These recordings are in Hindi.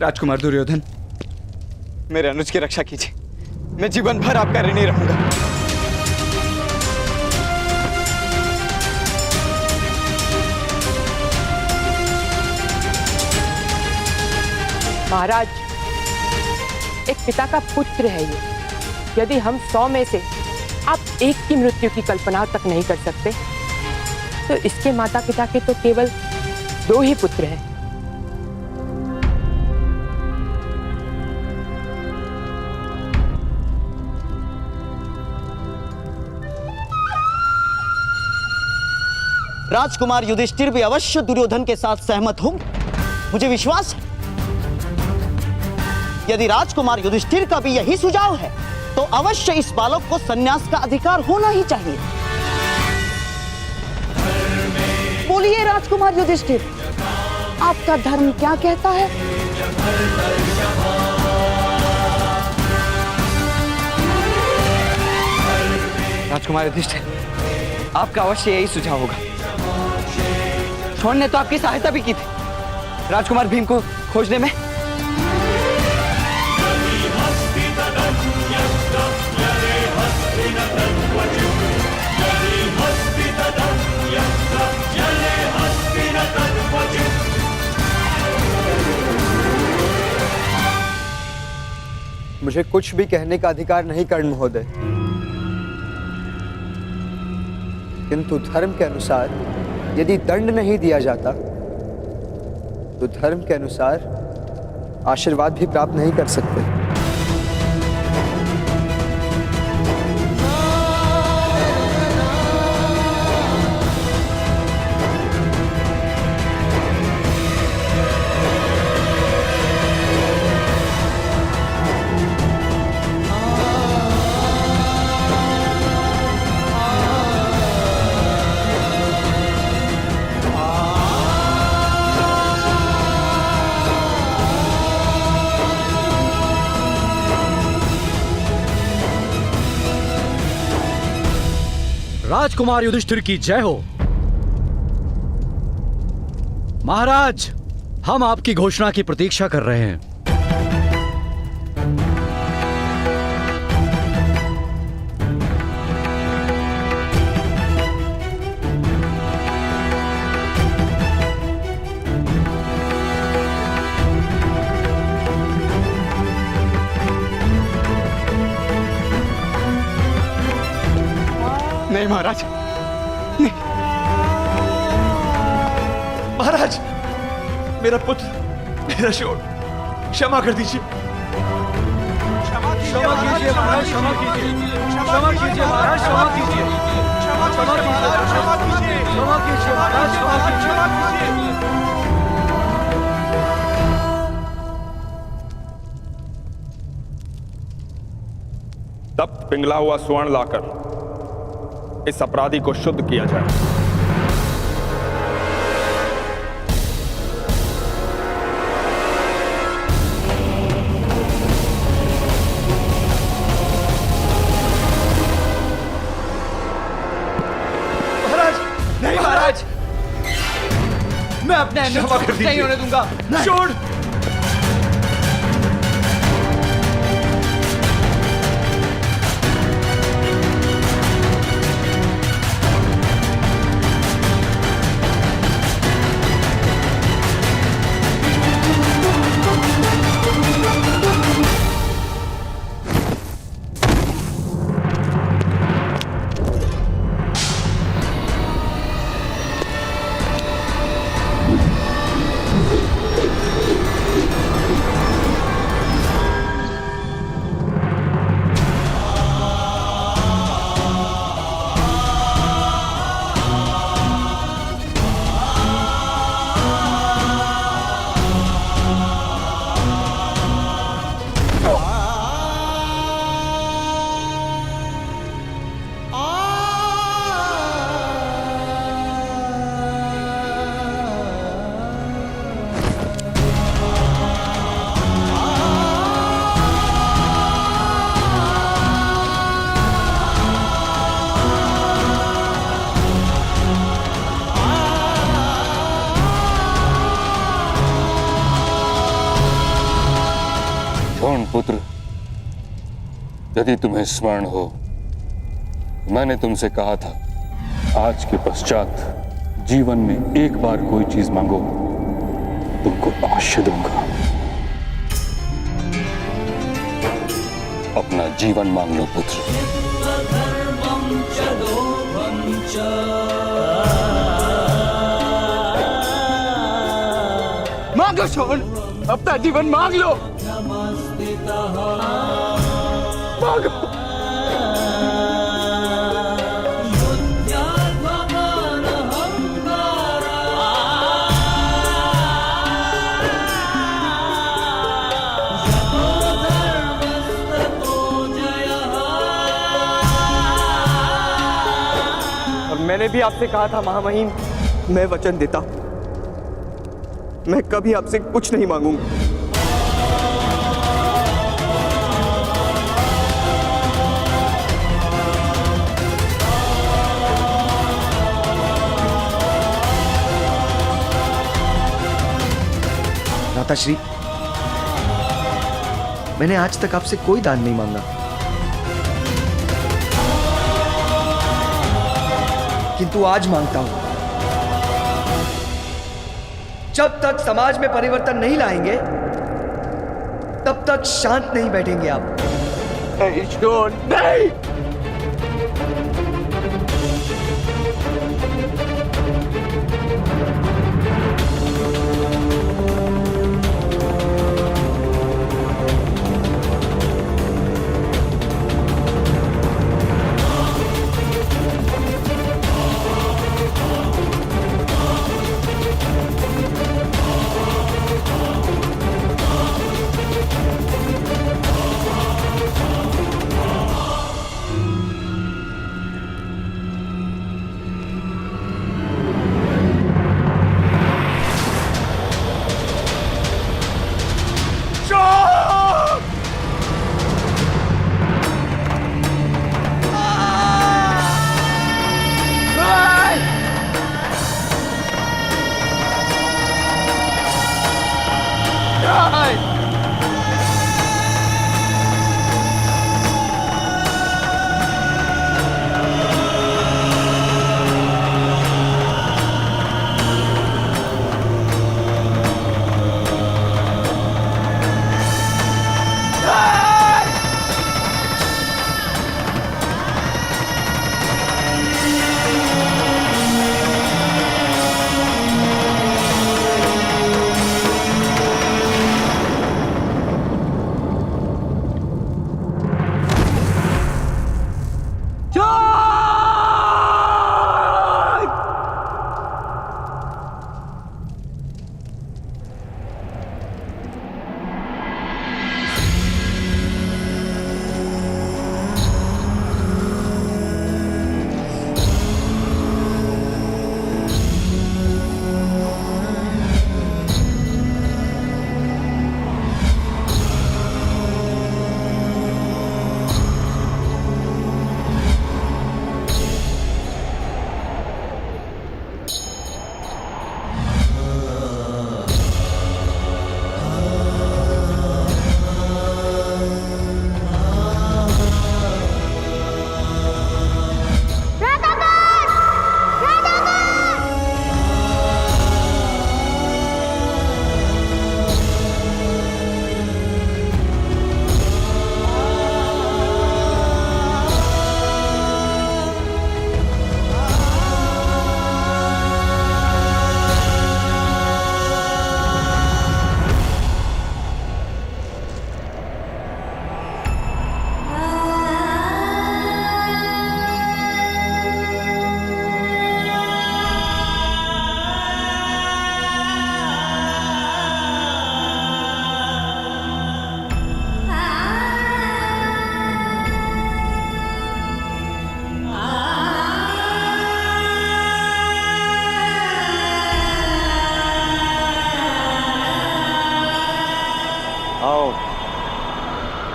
राजकुमार दुर्योधन, मेरे अनुज की रक्षा कीजिए। मैं जीवन भर आपका ऋणी रहूंगा। महाराज, एक पिता का पुत्र है ये। यदि हम 100 में से आप एक की मृत्यु की कल्पना तक नहीं कर सकते, तो इसके माता पिता के तो केवल 2 ही पुत्र हैं। राजकुमार युधिष्ठिर भी अवश्य दुर्योधन के साथ सहमत होंगे। मुझे विश्वास है, यदि राजकुमार युधिष्ठिर का भी यही सुझाव है तो अवश्य इस बालक को संन्यास का अधिकार होना ही चाहिए। बोलिए राजकुमार युधिष्ठिर, आपका धर्म क्या कहता है? राजकुमार युधिष्ठिर, आपका अवश्य यही सुझाव होगा। द्रोण ने तो आपकी सहायता भी की थी राजकुमार भीम को खोजने में। मुझे कुछ भी कहने का अधिकार नहीं कर्ण महोदय, किंतु धर्म के अनुसार यदि दंड नहीं दिया जाता तो धर्म के अनुसार आशीर्वाद भी प्राप्त नहीं कर सकते। राजकुमार युधिष्ठिर की जय हो। महाराज, हम आपकी घोषणा की प्रतीक्षा कर रहे हैं। नहीं महाराज, नहीं। महाराज, मेरा पुत्र, मेरा शोर, क्षमा कर दीजिए। क्षमा कीजिए महाराज, क्षमा कीजिए। क्षमा कीजिए महाराज, क्षमा कीजिए। क्षमा कीजिए महाराज, क्षमा कीजिए। क्षमा कीजिए महाराज, क्षमा कीजिए। तब पिघला हुआ स्वर्ण लाकर इस अपराधी को शुद्ध किया जाए। महाराज, नहीं महाराज, मैं अपने अनुज को कुछ नहीं होने दूंगा। छोड़। पुत्र, यदि तुम्हें स्मरण हो, मैंने तुमसे कहा था आज के पश्चात जीवन में एक बार कोई चीज मांगो, तुमको अवश्य दूंगा। अपना जीवन मांग लो पुत्र। मांगो शोन, अपना जीवन मांग लो। मांगो। और मैंने भी आपसे कहा था महामहिम, मैं वचन देता हूं, मैं कभी आपसे कुछ नहीं मांगूंगा। माताश्री, मैंने आज तक आपसे कोई दान नहीं मांगा, किंतु आज मांगता हूं। जब तक समाज में परिवर्तन नहीं लाएंगे, तब तक शांत नहीं बैठेंगे आप। नहीं।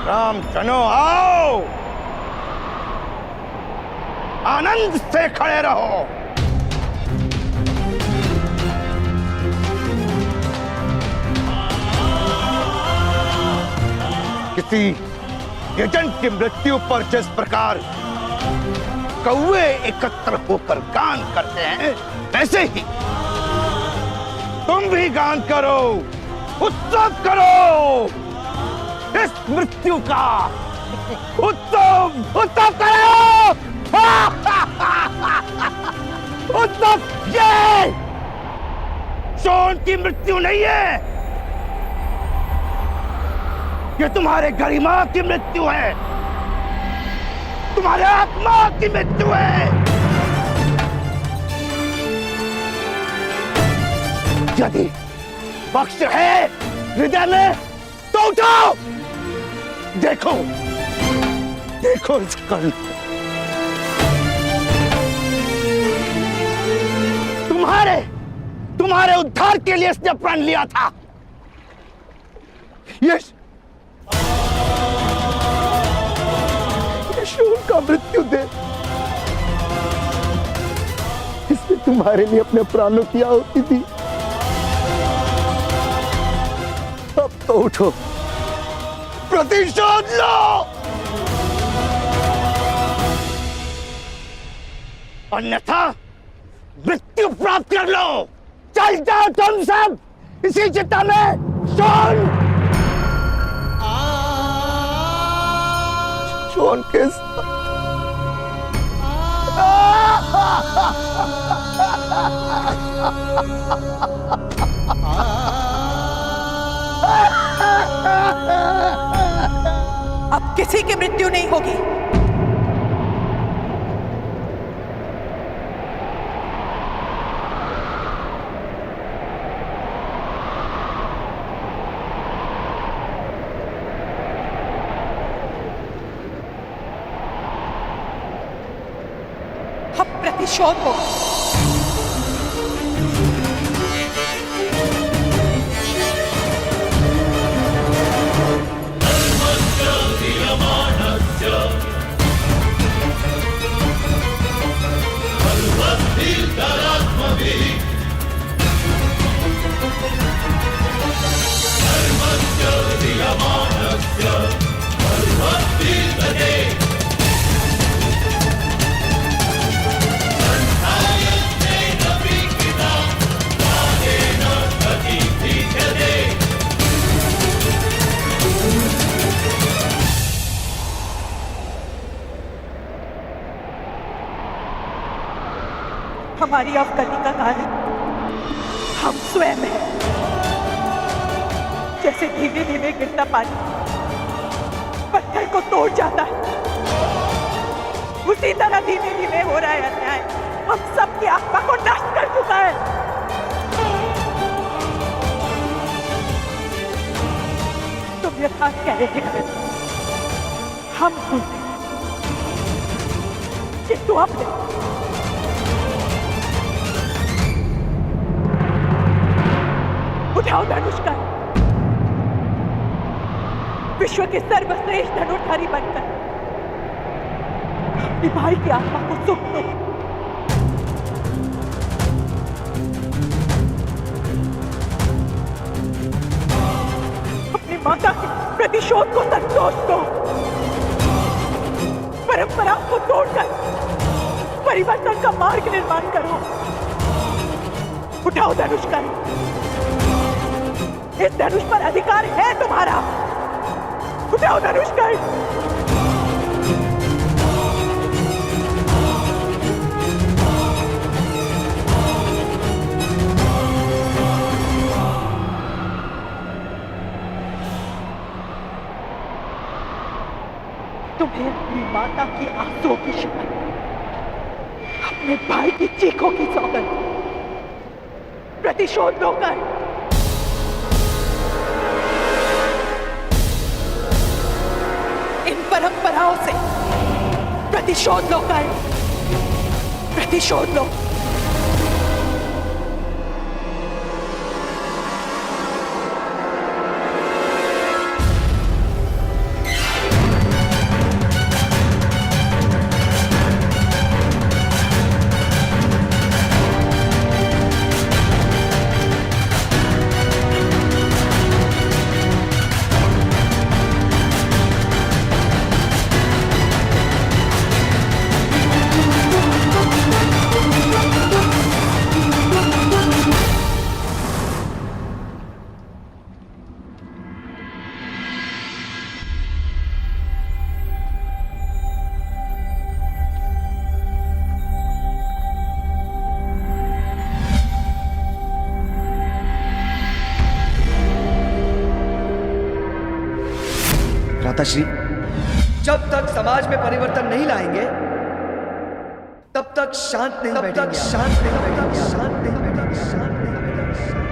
रामचनो आओ, आनंद से खड़े रहो। किसी किसी एजेंट की मृत्यु पर जिस प्रकार कौवे एकत्र होकर गान करते हैं, वैसे ही तुम भी गान करो, उत्सव करो, इस मृत्यु का उत्सव करो। उत्सव ये शॉन की मृत्यु नहीं है, ये तुम्हारे गरिमा की मृत्यु है, तुम्हारे आत्मा की मृत्यु है। यदि पक्ष है हृदय में तो उठाओ, देखो देखो इस कर्ण को। तुम्हारे उद्धार के लिए इसने प्रण लिया था। ये शूर का मृत्यु दे, इसने तुम्हारे लिए अपने प्राणों की आहुति दी। अब तो उठो, प्रतिशोध लो, अन्यथा मृत्यु प्राप्त कर लो। चल जाओ तुम सब इसी चिता में। शॉन के साथ अब किसी की मृत्यु नहीं होगी। अब प्रतिशोध हो। हमारी अवगति का कारण हम स्वयं हैं। जैसे धीमे धीमे गिरता पानी पत्थर को तोड़ जाता है, उसी तरह धीमे धीमे हो रहा है अन्याय। हम सबकी आत्मा को नष्ट कर चुका है। तुम यथार्थ कह रहे थे, हम सुनते किंतु अपने उठाओ धनुष का, विश्व के सर्वश्रेष्ठ धनुर्धारी बनकर अपनी भाई की आत्मा को सुख दो। अपनी माता के प्रतिशोध को संतोष दो। परंपरा को तोड़कर परिवर्तन का मार्ग निर्माण करो। उठाओ धनुष का, इस धनुष पर अधिकार है तुम्हारा। उठाओ धनुष का। तुम्हें अपनी माता की आंसुओं की शपथ, अपने भाई की चीखों की सौगंध, प्रतिशोध होकर इन परंपराओं से प्रतिशोध लो कर, प्रतिशोध लो। माताश्री, जब तक समाज में परिवर्तन नहीं लाएंगे तब तक शांत नहीं बैठेंगे, शांत नहीं बैठेंगे, शांत नहीं बैठेंगे, शांत नहीं बैठेंगे।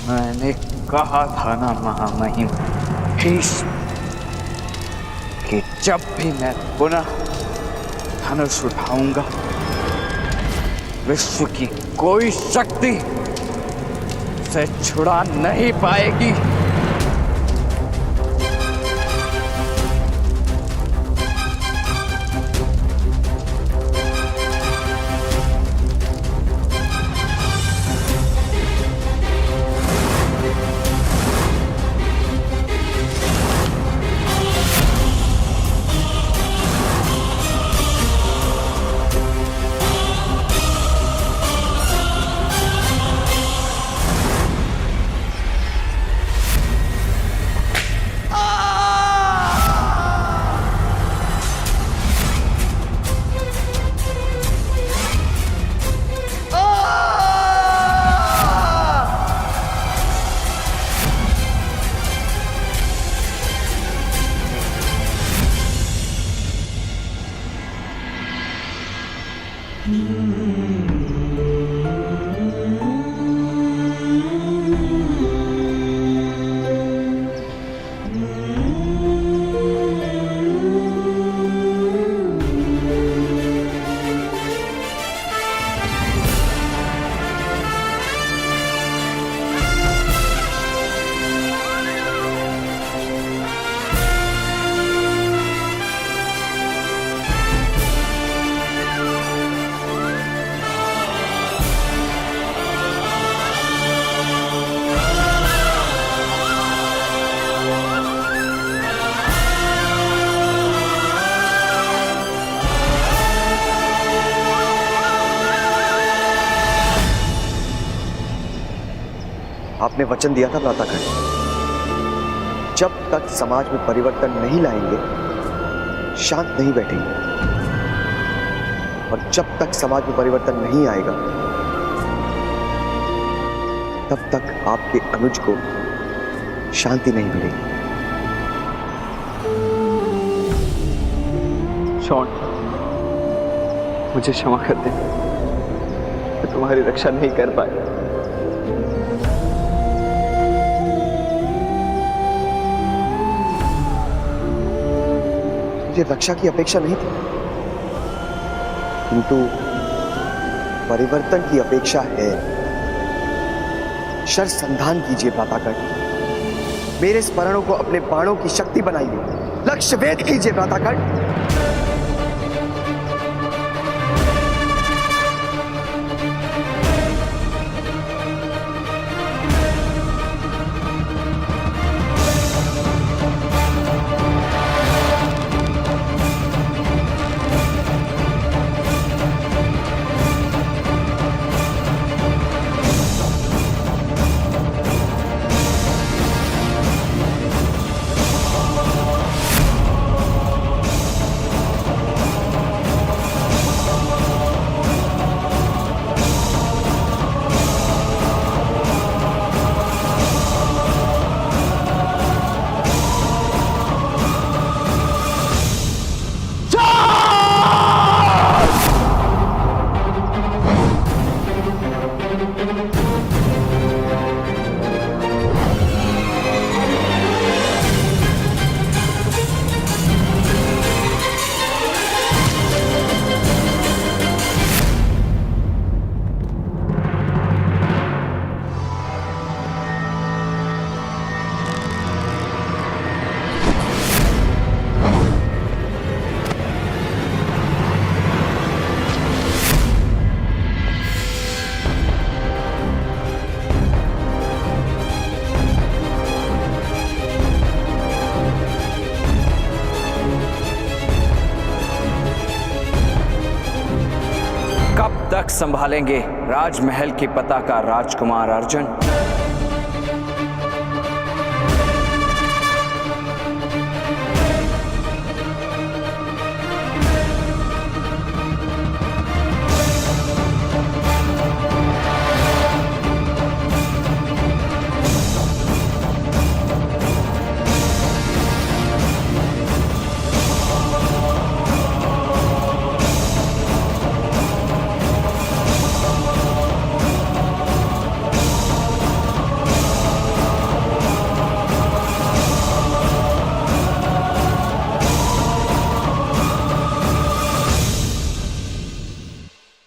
मैंने कहा था ना महामहिम भीष्म कि जब भी मैं पुनः धनुष उठाऊंगा विश्व की कोई शक्ति उसे छुड़ा नहीं पाएगी। आपने वचन दिया था भ्रातागण, जब तक समाज में परिवर्तन नहीं लाएंगे शांत नहीं बैठेंगे, और जब तक समाज में परिवर्तन नहीं आएगा तब तक आपके अनुज को शांति नहीं मिलेगी। शॉन, मुझे क्षमा कर दे, मैं तुम्हारी रक्षा नहीं कर पाया। मुझे रक्षा की अपेक्षा नहीं थी, किंतु परिवर्तन की अपेक्षा है। शर संधान कीजिए भ्रातागण, मेरे स्मरणों को अपने बाणों की शक्ति बनाइए, लक्ष्य भेद कीजिए भ्रातागण। कब तक संभालेंगे राजमहल की पताका राजकुमार अर्जुन?